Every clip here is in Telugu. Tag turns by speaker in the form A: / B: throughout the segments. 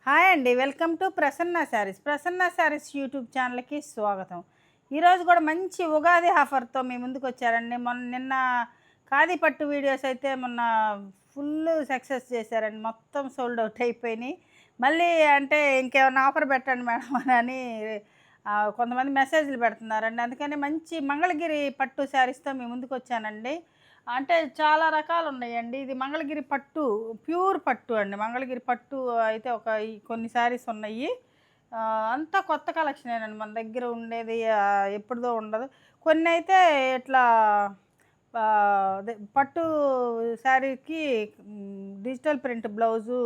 A: హాయ్ అండి, welcome to Prasanna saris. Prasanna saris YouTube ఛానల్కి స్వాగతం. ఈరోజు కూడా మంచి ఉగాది ఆఫర్తో మీ ముందుకు వచ్చారండి. నిన్న ఖాదీ పట్టు వీడియోస్ అయితే మొన్న ఫుల్ సక్సెస్ చేశారండి. మొత్తం సోల్డ్ అవుట్ అయిపోయినాయి. మళ్ళీ అంటే ఇంకేమైనా ఆఫర్ పెట్టండి మేడం అని కొంతమంది మెసేజ్లు పెడుతున్నారండి. అందుకని మంచి మంగళగిరి పట్టు శారీస్తో మీ ముందుకు వచ్చానండి. అంటే చాలా రకాలు ఉన్నాయండి. ఇది మంగళగిరి పట్టు, ప్యూర్ పట్టు అండి. మంగళగిరి పట్టు అయితే కొన్ని శారీస్ ఉన్నాయి. అంతా కొత్త కలెక్షనేనండి మన దగ్గర ఉండేది. ఎప్పుడుదో ఉండదు. కొన్ని అయితే ఇట్లా అదే పట్టు శారీకి డిజిటల్ ప్రింట్ బ్లౌజు,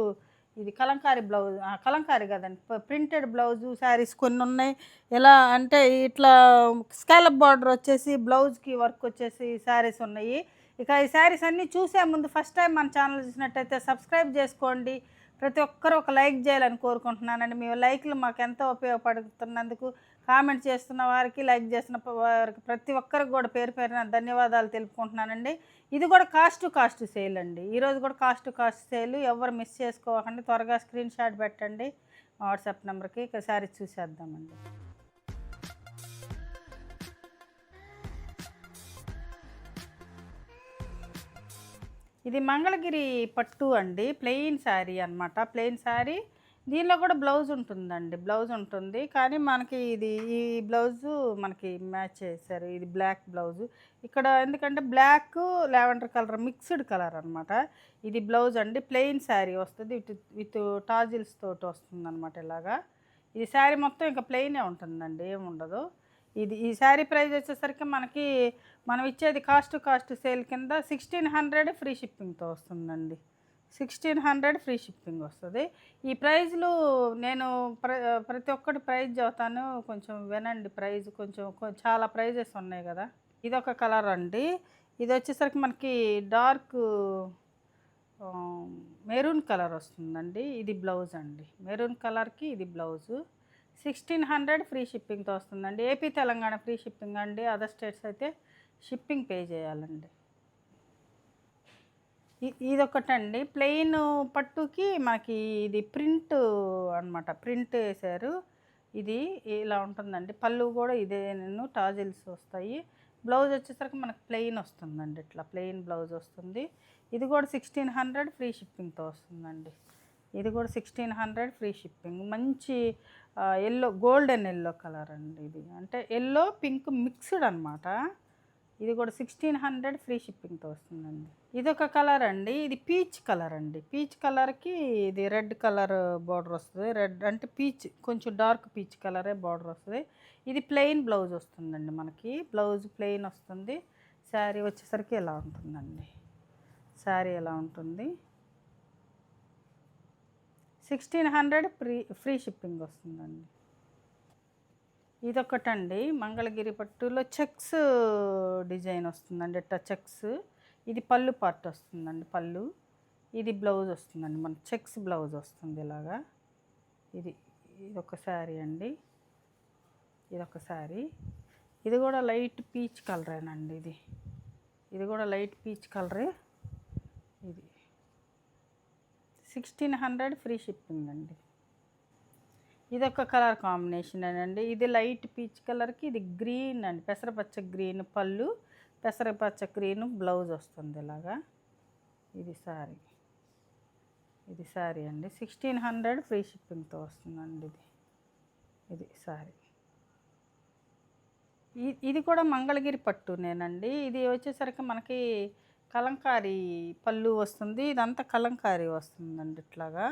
A: ఇది కలంకారీ బ్లౌజ్, కలంకారీ కదండి, ప్రింటెడ్ బ్లౌజు శారీస్ కొన్ని ఉన్నాయి. ఎలా అంటే ఇట్లా స్కాలప్ బార్డర్ వచ్చేసి బ్లౌజ్కి వర్క్ వచ్చేసి శారీస్ ఉన్నాయి. ఇక ఈ శారీస్ అన్నీ చూసే ముందు ఫస్ట్ టైం మన ఛానల్ చూసినట్టయితే సబ్స్క్రైబ్ చేసుకోండి. ప్రతి ఒక్కరూ ఒక లైక్ చేయాలని కోరుకుంటున్నానండి. మీ లైక్లు మాకు ఎంతో ఉపయోగపడుతున్నందుకు, కామెంట్ చేస్తున్న వారికి, లైక్ చేస్తున్న వారికి ప్రతి ఒక్కరికి కూడా పేరు పేరున ధన్యవాదాలు తెలుపుకుంటున్నానండి. ఇది కూడా కాస్ట్ టు కాస్ట్ సేల్ అండి. ఈరోజు కూడా కాస్ట్ టు కాస్ట్ సేల్. ఎవరు మిస్ చేసుకోకండి. త్వరగా స్క్రీన్ షాట్ పెట్టండి వాట్సాప్ నెంబర్కి. ఇక శారీస్ చూసేద్దామండి. ఇది మంగళగిరి పట్టు అండి. ప్లెయిన్ శారీ అనమాట. ప్లెయిన్ శారీ, దీనిలో కూడా బ్లౌజ్ ఉంటుందండి. బ్లౌజ్ ఉంటుంది, కానీ మనకి ఈ బ్లౌజు మనకి మ్యాచ్ చేశారు. ఇది బ్లాక్ బ్లౌజు. ఇక్కడ ఎందుకంటే black lavender colour mixed colour అనమాట. ఇది బ్లౌజ్ అండి. ప్లెయిన్ శారీ వస్తుంది, విత్ టాజిల్స్ తోటి వస్తుంది అనమాట. ఇలాగా ఇది శారీ మొత్తం ఇంకా ప్లెయినే ఉంటుందండి, ఏముండదు. ఈ శారీ ప్రైస్ వచ్చేసరికి మనం ఇచ్చేది కాస్ట్ టు కాస్ట్ సేల్ కింద 1600 ఫ్రీ షిప్పింగ్తో వస్తుందండి. 1600 ఫ్రీ షిప్పింగ్ వస్తుంది. ఈ ప్రైజ్లు నేను ప్రతి ఒక్కటి ప్రైజ్ చెబుతాను, కొంచెం వినండి. ప్రైజ్ చాలా ప్రైజెస్ ఉన్నాయి కదా. ఇదొక కలర్ అండి. ఇది వచ్చేసరికి మనకి డార్క్ మెరూన్ కలర్ వస్తుందండి. ఇది బ్లౌజ్ అండి. మెరూన్ కలర్కి ఇది బ్లౌజు. 1600 ఫ్రీ షిప్పింగ్తో వస్తుందండి. ఏపీ తెలంగాణ ఫ్రీ షిప్పింగ్ అండి. అదర్ స్టేట్స్ అయితే షిప్పింగ్ పే చేయాలండి. ఇదొకటండి. ప్లెయిన్ పట్టుకి మనకి ఇది ప్రింట్ అనమాట. ప్రింట్ వేశారు. ఇది ఇలా ఉంటుందండి. పళ్ళు కూడా ఇదే, టాజిల్స్ వస్తాయి. బ్లౌజ్ వచ్చేసరికి మనకు ప్లెయిన్ వస్తుందండి. ఇట్లా ప్లెయిన్ బ్లౌజ్ వస్తుంది. ఇది కూడా 1600 ఫ్రీ షిప్పింగ్తో వస్తుందండి. ఇది కూడా 1600 ఫ్రీ షిప్పింగ్. మంచి గోల్డెన్ ఎల్లో కలర్ అండి. ఇది అంటే ఎల్లో పింక్ మిక్స్డ్ అనమాట. ఇది కూడా 1600 ఫ్రీ షిప్పింగ్తో వస్తుందండి. ఇదొక కలర్ అండి. ఇది పీచ్ కలర్ అండి. పీచ్ కలర్కి ఇది రెడ్ కలర్ బార్డర్ వస్తుంది. రెడ్ అంటే పీచ్, కొంచెం డార్క్ పీచ్ కలరే బార్డర్ వస్తుంది. ఇది ప్లెయిన్ బ్లౌజ్ వస్తుందండి. మనకి బ్లౌజ్ ప్లెయిన్ వస్తుంది. శారీ వచ్చేసరికి ఎలా ఉంటుందండి. శారీ ఎలా ఉంటుంది. 1600 ఫ్రీ షిప్పింగ్ వస్తుందండి. ఇదొకటండి. మంగళగిరి పట్టులో చెక్స్ డిజైన్ వస్తుందండి. ఇట్లా చెక్స్. ఇది పళ్ళు పార్ట్ వస్తుందండి. పళ్ళు. ఇది బ్లౌజ్ వస్తుందండి. మన చెక్స్ బ్లౌజ్ వస్తుంది ఇలాగా. ఇదొక శారీ అండి. ఇదొక శారీ. ఇది కూడా లైట్ పీచ్ కలరేనండి. ఇది కూడా లైట్ పీచ్ కలరే. ఇది 1600 ఫ్రీ షిప్పింగ్ అండి. ఇదొక కలర్ కాంబినేషన్ అండి. ఇది లైట్ పీచ్ కలర్కి ఇది గ్రీన్ అండి. పెసరపచ్చ గ్రీన్ పళ్ళు, పెసరపచ్చ గ్రీన్ బ్లౌజ్ వస్తుంది ఇలాగా. ఇది శారీ అండి. 1600 ఫ్రీ షిప్పింగ్తో వస్తుందండి. ఇది శారీ. ఇది కూడా మంగళగిరి పట్టునేనండి. ఇది వచ్చేసరికి మనకి కలంకారీ పళ్ళు వస్తుంది. ఇదంతా కలంకారీ వస్తుందండి. ఇట్లాగా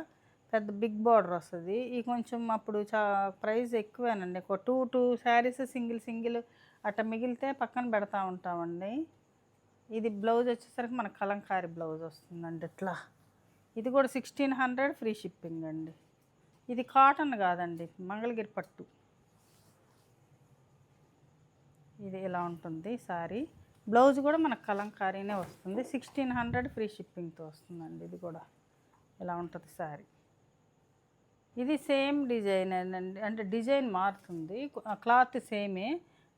A: పెద్ద బిగ్ బార్డర్ వస్తుంది. ఇది కొంచెం అప్పుడు ప్రైస్ ఎక్కువేనండి. ఒక టూ శారీస్ సింగిల్ అట్లా మిగిలితే పక్కన పెడతా ఉంటామండి. ఇది బ్లౌజ్ వచ్చేసరికి మనకు కలంకారీ బ్లౌజ్ వస్తుందండి. ఇట్లా ఇది కూడా 1600 ఫ్రీ షిప్పింగ్ అండి. ఇది కాటన్ కాదండి, మంగళగిరి పట్టు. ఇది ఇలా ఉంటుంది శారీ. బ్లౌజ్ కూడా మనకు కలంకారీనే వస్తుంది. 1600 ఫ్రీ షిప్పింగ్తో వస్తుందండి. ఇది కూడా ఇలా ఉంటుంది శారీ. ఇది సేమ్ డిజైన్ అండి. అంటే డిజైన్ మారుతుంది, క్లాత్ సేమే.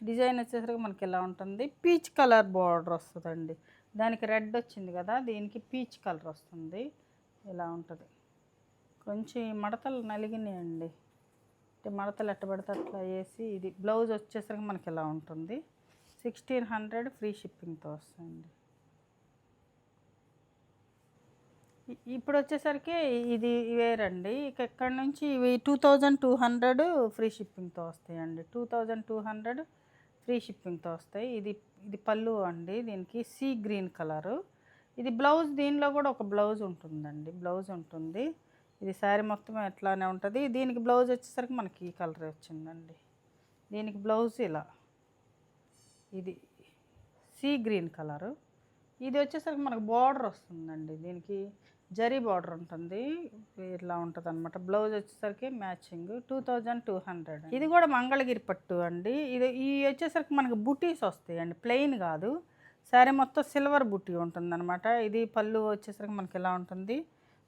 A: డిజైన్ వచ్చేసరికి మనకి ఇలా ఉంటుంది. పీచ్ కలర్ బార్డర్ వస్తుందండి. దానికి రెడ్ వచ్చింది కదా, దీనికి పీచ్ కలర్ వస్తుంది. ఇలా ఉంటుంది. కొంచెం ఈ మడతలు నలిగినాయండి. అంటే మడతలు ఎట్ట పడితే అట్లా వేసి, ఇది బ్లౌజ్ వచ్చేసరికి మనకి ఇలా ఉంటుంది. 1600 ఫ్రీ షిప్పింగ్తో వస్తుంది. ఇప్పుడు వచ్చేసరికి ఇది వేరండి. ఇక ఇక్కడ నుంచి ఇవి 2200 ఫ్రీ షిప్పింగ్తో వస్తాయండి. 2200 ఫ్రీ షిప్పింగ్తో వస్తాయి. ఇది ఇది పళ్ళు అండి. దీనికి సీ గ్రీన్ కలరు. ఇది బ్లౌజ్. దీనిలో కూడా ఒక బ్లౌజ్ ఉంటుందండి. బ్లౌజ్ ఉంటుంది. ఇది శారీ మొత్తం ఎట్లానే ఉంటుంది. దీనికి బ్లౌజ్ వచ్చేసరికి మనకి ఈ కలర్ వచ్చిందండి. దీనికి బ్లౌజ్ ఇలా, ఇది సీ గ్రీన్ కలరు. ఇది వచ్చేసరికి మనకు బార్డర్ వస్తుందండి. దీనికి జరీ బార్డర్ ఉంటుంది. ఇట్లా ఉంటుంది అనమాట. బ్లౌజ్ వచ్చేసరికి మ్యాచింగ్ 2200. ఇది కూడా మంగళగిరి పట్టు అండి. ఈ వచ్చేసరికి మనకు బుటీస్ వస్తాయండి, ప్లెయిన్ కాదు. శారీ మొత్తం సిల్వర్ బుటీ ఉంటుంది అనమాట. ఇది పళ్ళు వచ్చేసరికి మనకి ఇలా ఉంటుంది.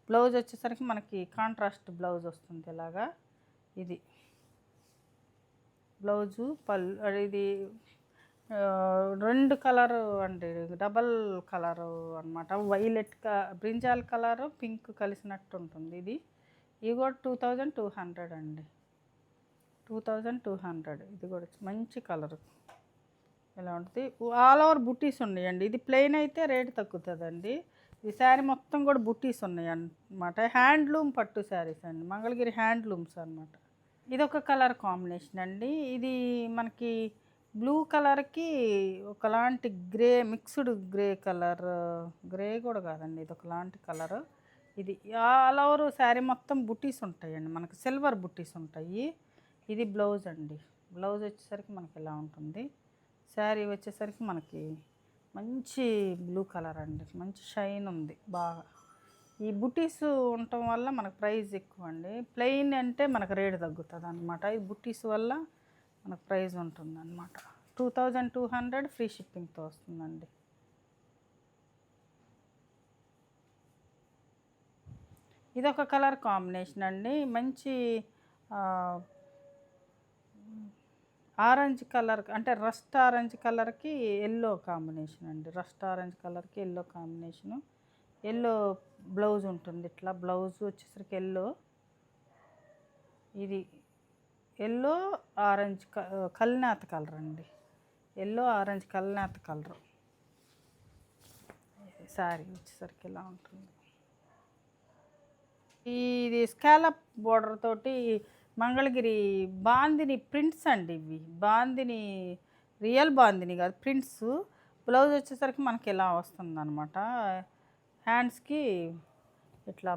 A: బ్లౌజ్ వచ్చేసరికి మనకి కాంట్రాస్ట్ బ్లౌజ్ వస్తుంది ఇలాగా. ఇది బ్లౌజు, పళ్ళు. ఇది 2 కలరు అండి, డబల్ కలరు అనమాట. వైలెట్ బ్రింజాల్ కలరు, పింక్ కలిసినట్టు ఉంటుంది. ఇది కూడా 2200 అండి. 2200. ఇది కూడా మంచి కలరు ఇలా ఉంటుంది. ఆల్ ఓవర్ బుట్టీస్ ఉన్నాయండి. ఇది ప్లెయిన్ అయితే రేటు తగ్గుతుందండి. ఈ శారీ మొత్తం కూడా బుట్టీస్ ఉన్నాయి అన్నమాట. హ్యాండ్లూమ్ పట్టు శారీస్ అండి, మంగళగిరి హ్యాండ్లూమ్స్ అనమాట. ఇదొక కలర్ కాంబినేషన్ అండి. ఇది మనకి బ్లూ కలర్కి ఒకలాంటి grey, mixed grey colour. Grey కూడా కాదండి, ఇది ఒకలాంటి కలరు. ఇది ఆల్ ఓవర్ శారీ మొత్తం బుట్టీస్ ఉంటాయండి, మనకి సిల్వర్ బుట్టీస్ ఉంటాయి. ఇది బ్లౌజ్ అండి. బ్లౌజ్ వచ్చేసరికి మనకి ఇలా ఉంటుంది. శారీ వచ్చేసరికి మనకి మంచి బ్లూ కలర్ అండి, మంచి షైన్ ఉంది బాగా. ఈ బుట్టీస్ ఉండటం వల్ల మనకు ప్రైస్ ఎక్కువ అండి. ప్లెయిన్ అంటే మనకు రేటు తగ్గుతుంది అనమాట. ఈ బుట్టీస్ వల్ల మనకు ప్రైస్ ఉంటుంది అనమాట. 2200 ఫ్రీ షిప్పింగ్తో వస్తుందండి. ఇదొక కలర్ కాంబినేషన్ అండి. మంచి ఆరెంజ్ కలర్, అంటే రస్ట్ ఆరెంజ్ కలర్కి ఎల్లో కాంబినేషన్ అండి. రస్ట్ ఆరెంజ్ కలర్కి ఎల్లో కాంబినేషను. ఎల్లో బ్లౌజ్ ఉంటుంది. ఇట్లా బ్లౌజ్ వచ్చేసరికి ఎల్లో. ఇది ఎల్లో ఆరెంజ్ కల్నేత కలర్ అండి. ఎల్లో ఆరెంజ్ కల్నేత కలరు. శారీ వచ్చేసరికి ఇలా ఉంటుంది. ఇది స్కాలప్ బోర్డర్ తోటి మంగళగిరి బాందిని ప్రింట్స్ అండి. ఇవి బాందిని, రియల్ బాందిని కాదు, ప్రింట్స్. బ్లౌజ్ వచ్చేసరికి మనకి ఇలా వస్తుంది అనమాట. హ్యాండ్స్కి ఇట్లా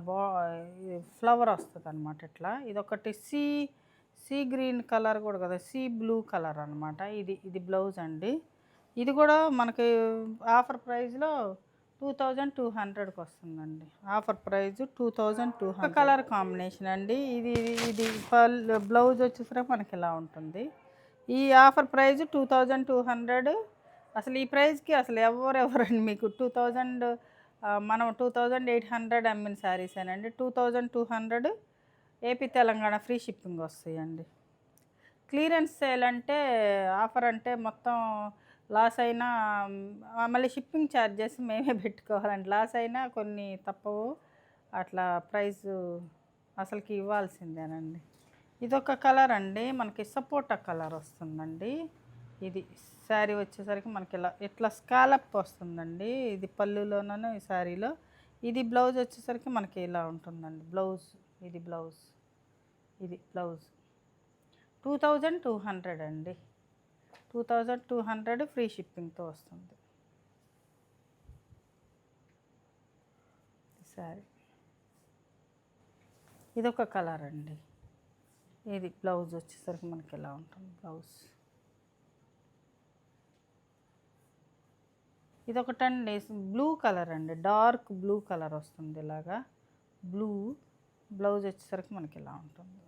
A: ఫ్లవర్ వస్తుంది అనమాట. ఇట్లా ఇదొకటి సీ గ్రీన్ కలర్ కూడా కదా, సీ బ్లూ కలర్ అనమాట. ఇది బ్లౌజ్ అండి. ఇది కూడా మనకి ఆఫర్ ప్రైస్లో 2200కి వస్తుందండి. Offer price 2200. కలర్ కాంబినేషన్ అండి. ఇది బ్లౌజ్ వచ్చేసరికి మనకి ఇలా ఉంటుంది. ఈ ఆఫర్ ప్రైస్ 2200. అసలు ఈ ప్రైస్కి అసలు ఎవరండి మీకు 2000, మనం 2800 అమ్మిన శారీసేనండి. 2200 ఏపీ తెలంగాణ ఫ్రీ షిప్పింగ్ వస్తాయండి. క్లియరెన్స్ సేల్ అంటే, ఆఫర్ అంటే మొత్తం లాస్ అయినా మళ్ళీ షిప్పింగ్ ఛార్జెస్ మేమే పెట్టుకోవాలండి. లాస్ అయినా కొన్ని తప్పవు, అట్లా ప్రైస్ అసలుకి ఇవ్వాల్సిందేనండి. ఇదొక కలర్ అండి, మనకి సపోటా కలర్ వస్తుందండి. ఇది శారీ వచ్చేసరికి మనకి ఇట్లా స్కాలప్ వస్తుందండి. ఇది పళ్ళులోనూ ఈ శారీలో. ఇది బ్లౌజ్ వచ్చేసరికి మనకి ఇలా ఉంటుందండి. బ్లౌజ్, ఇది బ్లౌజ్, ఇది బ్లౌజ్. 2200 అండి. 2200 ఫ్రీ షిప్పింగ్తో వస్తుంది శారీ. ఇదొక కలర్ అండి. ఇది బ్లౌజ్ వచ్చేసరికి మనకి ఎలా ఉంటుంది బ్లౌజ్. ఇదొకటండి బ్లూ కలర్ అండి, డార్క్ బ్లూ కలర్ వస్తుంది ఇలాగా. బ్లూ బ్లౌజ్ వచ్చేసరికి మనకి ఇలా ఉంటుంది.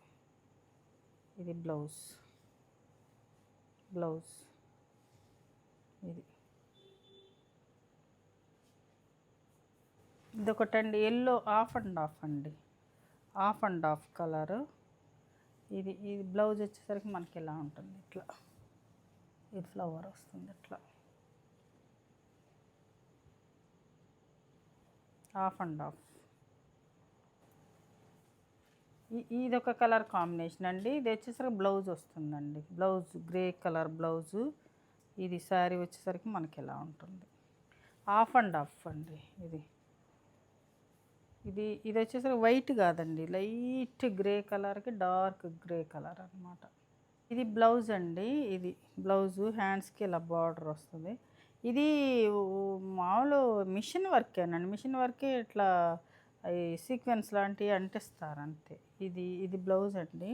A: ఇది బ్లౌజ్, బ్లౌజ్. ఇదొకటండి ఎల్లో ఆఫ్ అండ్ ఆఫ్ అండి, ఆఫ్ అండ్ ఆఫ్ కలరు. ఇది బ్లౌజ్ వచ్చేసరికి మనకి ఇలా ఉంటుంది. ఇట్లా ఈ ఫ్లవర్ వస్తుంది ఇట్లా, ఆఫ్ అండ్ ఆఫ్. ఇదొక కలర్ కాంబినేషన్ అండి. ఇది వచ్చేసరికి బ్లౌజ్ వస్తుందండి. Blouse grey colour blouse. ఇది శారీ వచ్చేసరికి మనకి ఇలా ఉంటుంది. హాఫ్ అండ్ హాఫ్ అండి ఇది. ఇది వచ్చేసరికి వైట్ కాదండి, లైట్ గ్రే కలర్కి డార్క్ గ్రే కలర్ అనమాట. ఇది బ్లౌజ్ అండి. ఇది బ్లౌజు హ్యాండ్స్కి ఇలా బార్డర్ వస్తుంది. ఇది మామూలు మిషన్ వర్కేనండి. మిషన్ వర్కే ఇట్లా ఈ సీక్వెన్స్ లాంటివి అంటిస్తారు అంతే. ఇది బ్లౌజ్ అండి.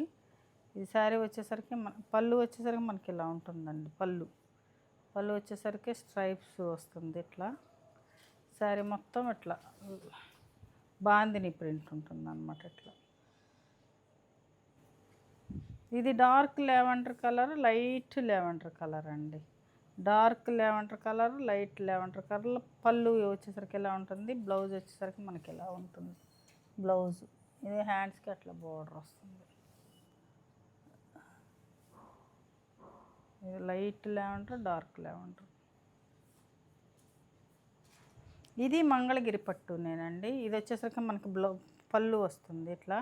A: ఇది శారీ వచ్చేసరికి పళ్ళు వచ్చేసరికి మనకి ఇలా ఉంటుందండి. పళ్ళు వచ్చేసరికి స్ట్రైప్స్ వస్తుంది ఇట్లా. శారీ మొత్తం ఇట్లా బాందిని ప్రింట్ ఉంటుంది అన్నమాట ఇట్లా. ఇది dark lavender colour, light lavender colour అండి. Dark lavender colour, light lavender colour. పళ్ళు వచ్చేసరికి ఇలా ఉంటుంది. బ్లౌజ్ వచ్చేసరికి మనకి ఇలా ఉంటుంది బ్లౌజ్. ఇది హ్యాండ్స్కి అట్లా బోర్డర్ వస్తుంది. ఇది లైట్ లెవెండర్, డార్క్ లెవెండర్. ఇది మంగళగిరి పట్టునేనండి. ఇది వచ్చేసరికి మనకి పళ్ళు వస్తుంది ఇట్లా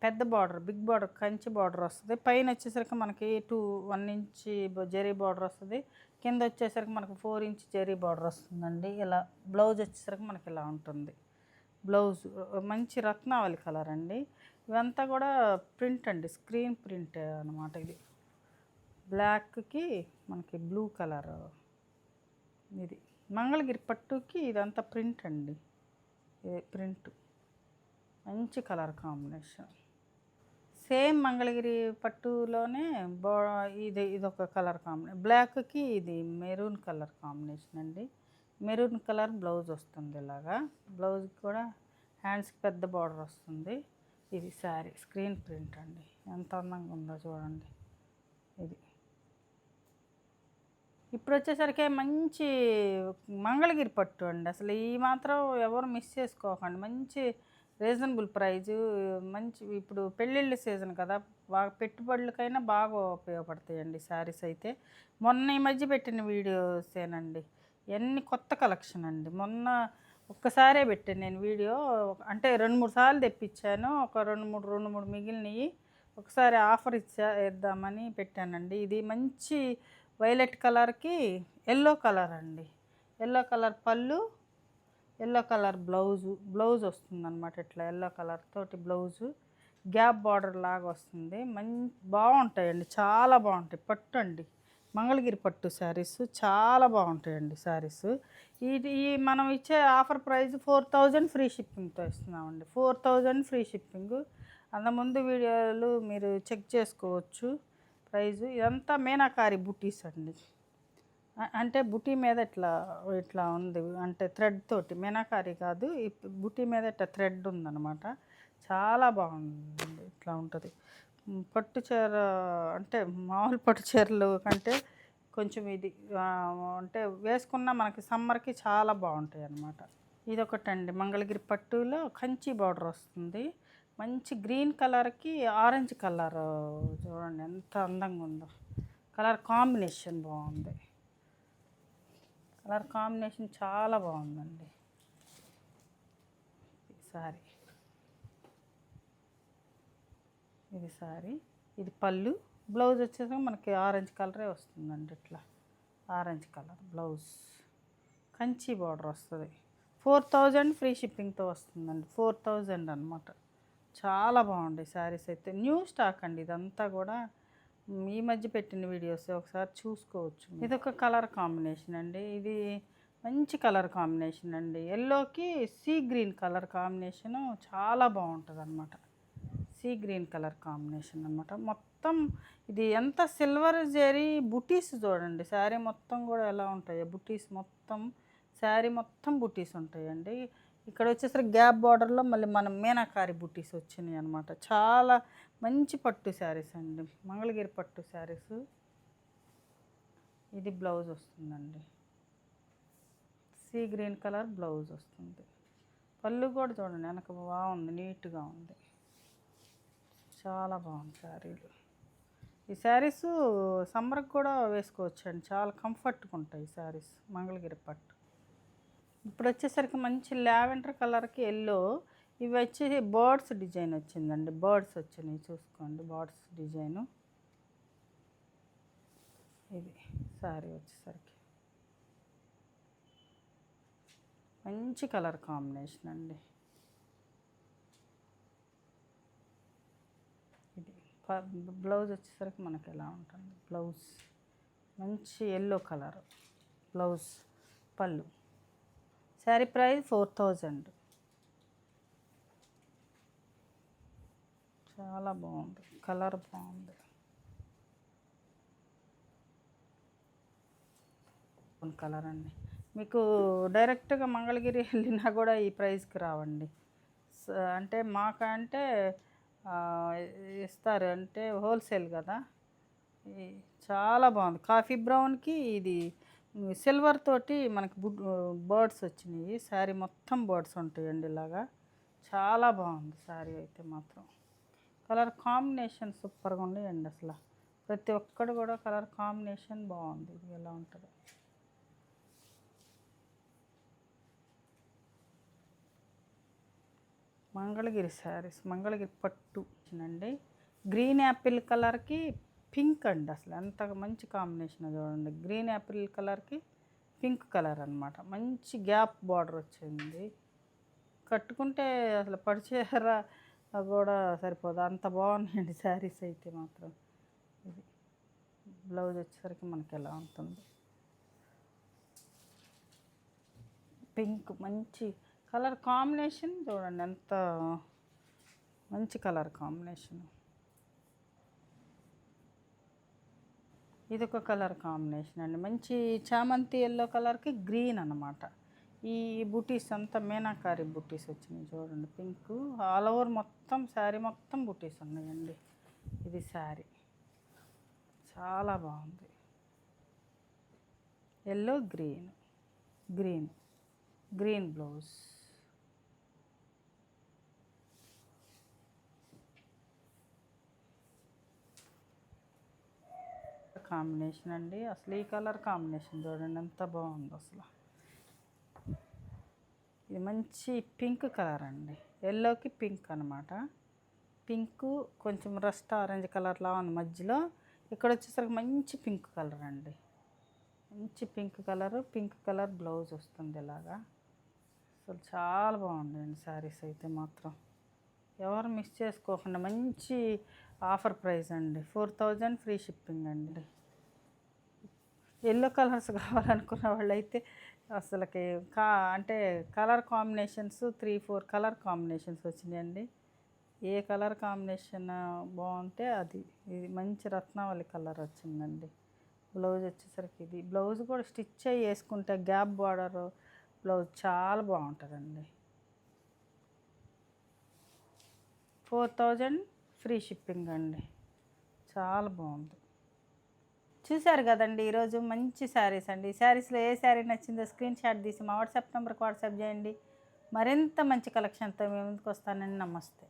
A: పెద్ద border, big border, Kanchi border వస్తుంది. పైన వచ్చేసరికి మనకి 1 ఇంచ్ జరీ బార్డర్ వస్తుంది. కింద వచ్చేసరికి మనకు 4 ఇంచ్ జరీ బార్డర్ వస్తుందండి. ఇలా బ్లౌజ్ వచ్చేసరికి మనకి ఇలా ఉంటుంది. బ్లౌజ్ మంచి రత్నావళి కలర్ అండి. ఇవంతా కూడా ప్రింట్ అండి, స్క్రీన్ ప్రింట్ అనమాట. ఇది బ్లాక్కి మనకి బ్లూ కలర్. ఇది మంగళగిరి పట్టుకి ఇదంతా ప్రింట్ అండి. ఇది ప్రింట్ మంచి కలర్ కాంబినేషన్. సేమ్ మంగళగిరి పట్టులోనే ఇదొక కలర్ కాంబినేషన్. బ్లాక్కి ఇది మెరూన్ కలర్ కాంబినేషన్ అండి. మెరూన్ కలర్ బ్లౌజ్ వస్తుంది ఇలాగా. బ్లౌజ్కి కూడా హ్యాండ్స్కి పెద్ద బార్డర్ వస్తుంది. ఇది శారీ స్క్రీన్ ప్రింట్ అండి. ఎంత అందంగా ఉందో చూడండి. ఇది ఇప్పుడు వచ్చేసరికి మంచి మంగళగిరి పట్టు అండి. అసలు ఈ మాత్రం ఎవరు మిస్ చేసుకోకండి. మంచి రీజనబుల్ ప్రైజు. మంచి ఇప్పుడు పెళ్ళిళ్ళ సీజన్ కదా, బాగా పెట్టుబడులకైనా బాగా ఉపయోగపడతాయండి శారీస్ అయితే. మొన్న ఈ మధ్య పెట్టిన వీడియోసేనండి. ఎన్ని కొత్త కలెక్షన్ అండి. మొన్న ఒక్కసారే పెట్టాను నేను వీడియో. అంటే 2-3 సార్లు తెప్పించాను. ఒక 2-3 మిగిలినవి ఒకసారి ఆఫర్ ఇద్దామని పెట్టానండి. ఇది మంచి వైలెట్ కలర్కి ఎల్లో కలర్ అండి. ఎల్లో కలర్ పళ్ళు, ఎల్లో కలర్ బ్లౌజ్ వస్తుంది అనమాట. ఇట్లా ఎల్లో కలర్ తోటి బ్లౌజు, గ్యాప్ బార్డర్ లాగా వస్తుంది. బాగుంటాయండి, చాలా బాగుంటాయి. పట్టు అండి, మంగళగిరి పట్టు శారీస్ చాలా బాగుంటాయండి శారీస్. ఈ మనం ఇచ్చే ఆఫర్ ప్రైస్ 4000 ఫ్రీ షిప్పింగ్తో ఇస్తున్నామండి. 4000 ఫ్రీ షిప్పింగ్. అంతకుముందు వీడియోలు మీరు చెక్ చేసుకోవచ్చు ప్రైజు. ఇదంతా మీనాకారి బుటీస్ అండి. అంటే బుటీ మీద ఇట్లా ఉంది, అంటే థ్రెడ్ తోటి. మీనాకారి కాదు, ఈ బుటీ మీద ఇట్లా థ్రెడ్ ఉందన్నమాట. చాలా బాగుంది. ఇట్లా ఉంటుంది పట్టు చీర. అంటే మామూలు పట్టు చీరలు కంటే కొంచెం ఇది అంటే వేసుకున్న మనకి సమ్మర్కి చాలా బాగుంటాయి అన్నమాట. ఇదొకటండి మంగళగిరి పట్టులో కంచి బార్డర్ వస్తుంది. మంచి గ్రీన్ కలర్కి ఆరెంజ్ కలర్. చూడండి ఎంత అందంగా ఉందో. కలర్ కాంబినేషన్ బాగుంది. కలర్ కాంబినేషన్ చాలా బాగుందండి. ఇది శారీ, ఇది పళ్ళు. బ్లౌజ్ వచ్చేసి మనకి ఆరెంజ్ కలరే వస్తుందండి. ఇట్లా orange colour blouse, Kanchi border వస్తుంది. 4000 ఫ్రీ షిప్పింగ్తో వస్తుందండి. 4000 అనమాట. చాలా బాగుంటాయి శారీస్ అయితే. న్యూ స్టాక్ అండి ఇదంతా కూడా. ఈ మధ్య పెట్టిన వీడియోస్ ఒకసారి చూసుకోవచ్చు. ఇదొక కలర్ కాంబినేషన్ అండి. ఇది మంచి కలర్ కాంబినేషన్ అండి. ఎల్లోకి సీ గ్రీన్ కలర్ కాంబినేషను చాలా బాగుంటుంది అనమాట. సీ గ్రీన్ కలర్ కాంబినేషన్ అనమాట. మొత్తం ఇది ఎంత సిల్వర్ జరీ బుటీస్ చూడండి. శారీ మొత్తం కూడా ఎలా ఉంటాయో బుటీస్ మొత్తం. శారీ మొత్తం బుటీస్ ఉంటాయండి. ఇక్కడ వచ్చేసరికి గ్యాప్ బార్డర్లో మళ్ళీ మనం మీనాకారి బుటీస్ వచ్చినాయి అనమాట. చాలా మంచి పట్టు శారీస్ అండి, మంగళగిరి పట్టు శారీస్. ఇది బ్లౌజ్ వస్తుందండి. సీ గ్రీన్ కలర్ బ్లౌజ్ వస్తుంది. పళ్ళు కూడా చూడండి వెనక బాగుంది, నీట్గా ఉంది. చాలా బాగుంది శారీలు. ఈ శారీస్ సమ్మర్కి కూడా వేసుకోవచ్చు అండి. చాలా కంఫర్ట్గా ఉంటాయి ఈ శారీస్ మంగళగిరి పట్టు. ఇప్పుడు వచ్చేసరికి మంచి లావెండర్ కలర్కి ఎల్లో. ఇవి వచ్చి బర్డ్స్ డిజైన్ వచ్చిందండి, బర్డ్స్ వచ్చినాయి చూసుకోండి, బర్డ్స్ డిజైను. ఇది శారీ వచ్చేసరికి మంచి కలర్ కాంబినేషన్ అండి. ఇది బ్లౌజ్ వచ్చేసరికి మనకి ఎలా ఉంటుంది, బ్లౌజ్ మంచి ఎల్లో కలర్ బ్లౌజ్, పళ్ళు. శారీ ప్రైస్ 4000. చాలా బాగుంది, కలర్ బాగుంది. కలర్ అండి, మీకు డైరెక్ట్గా మంగళగిరి వెళ్ళినా కూడా ఈ ప్రైస్కి రావండి. అంటే మాకంటే ఇస్తారు, అంటే హోల్సేల్ కదా. చాలా బాగుంది, కాఫీ బ్రౌన్కి ఇది సిల్వర్ తోటి మనకి బర్డ్స్ వచ్చినాయి. శారీ మొత్తం బర్డ్స్ ఉంటాయండి ఇలాగా. చాలా బాగుంది శారీ అయితే మాత్రం. కలర్ కాంబినేషన్ సూపర్గా ఉండేయండి అసలు. ప్రతి ఒక్కడు కూడా కలర్ కాంబినేషన్ బాగుంది. ఇది ఎలా ఉంటుంది, మంగళగిరి శారీస్, మంగళగిరి పట్టు అండి. గ్రీన్ యాపిల్ కలర్కి పింక్ అండి, అసలు ఎంత మంచి కాంబినేషన్ చూడండి. గ్రీన్ యాపిల్ కలర్కి పింక్ కలర్ అనమాట. మంచి గ్యాప్ బార్డర్ వచ్చింది. కట్టుకుంటే అసలు పడిచేర కూడా సరిపోదు, అంత బాగున్నాయండి శారీస్ అయితే మాత్రం. ఇది బ్లౌజ్ వచ్చేసరికి మనకి ఎలా ఉంటుంది, పింక్ మంచి కలర్ కాంబినేషన్ చూడండి, ఎంత మంచి కలర్ కాంబినేషన్. ఇది ఒక కలర్ కాంబినేషన్ అండి, మంచి చామంతి ఎల్లో కలర్కి గ్రీన్ అన్నమాట. ఈ బుటీస్ అంతా మీనాకారి బుటీస్ వచ్చినాయి చూడండి, పింక్ ఆల్ ఓవర్ మొత్తం శారీ మొత్తం బుటీస్ ఉన్నాయండి. ఇది శారీ చాలా బాగుంది, yellow green, green green blouse. Combination అండి, అసలు ఈ కలర్ కాంబినేషన్ చూడండి ఎంత బాగుందో అసలు. ఇది మంచి పింక్ కలర్ అండి, ఎల్లోకి పింక్ అనమాట. పింక్ కొంచెం రస్ట్ ఆరెంజ్ కలర్లా ఉంది మధ్యలో. ఇక్కడ వచ్చేసరికి మంచి పింక్ కలర్ అండి, మంచి పింక్ కలర్ బ్లౌజ్ వస్తుంది ఇలాగా. అసలు చాలా బాగుందండి శారీస్ అయితే మాత్రం. ఎవరు మిస్ చేసుకోకుండా, మంచి ఆఫర్ ప్రైస్ అండి, 4000 ఫ్రీ షిప్పింగ్ అండి. ఎల్లో కలర్స్ కావాలనుకున్న వాళ్ళైతే అసలుకి అంటే కలర్ కాంబినేషన్స్ 3-4 కలర్ కాంబినేషన్స్ వచ్చినాయండి. ఏ కలర్ కాంబినేషన్ బాగుంటే అది. ఇది మంచి రత్నావళి కలర్ వచ్చిందండి. బ్లౌజ్ వచ్చేసరికి ఇది బ్లౌజ్ కూడా స్టిచ్ అయ్యి వేసుకుంటే గ్యాప్ బార్డర్ బ్లౌజ్ చాలా బాగుంటుందండి. 4000 ఫ్రీ షిప్పింగ్ అండి, చాలా బాగుంది. చూశారు కదండి ఈరోజు మంచి శారీస్ అండి. ఈ శారీస్లో ఏ శారీ నచ్చిందో స్క్రీన్ షాట్ తీసి మా వాట్సాప్ నెంబర్కి వాట్సాప్ చేయండి. మరింత మంచి కలెక్షన్తో మేము ముందుకు వస్తానండి. నమస్తే.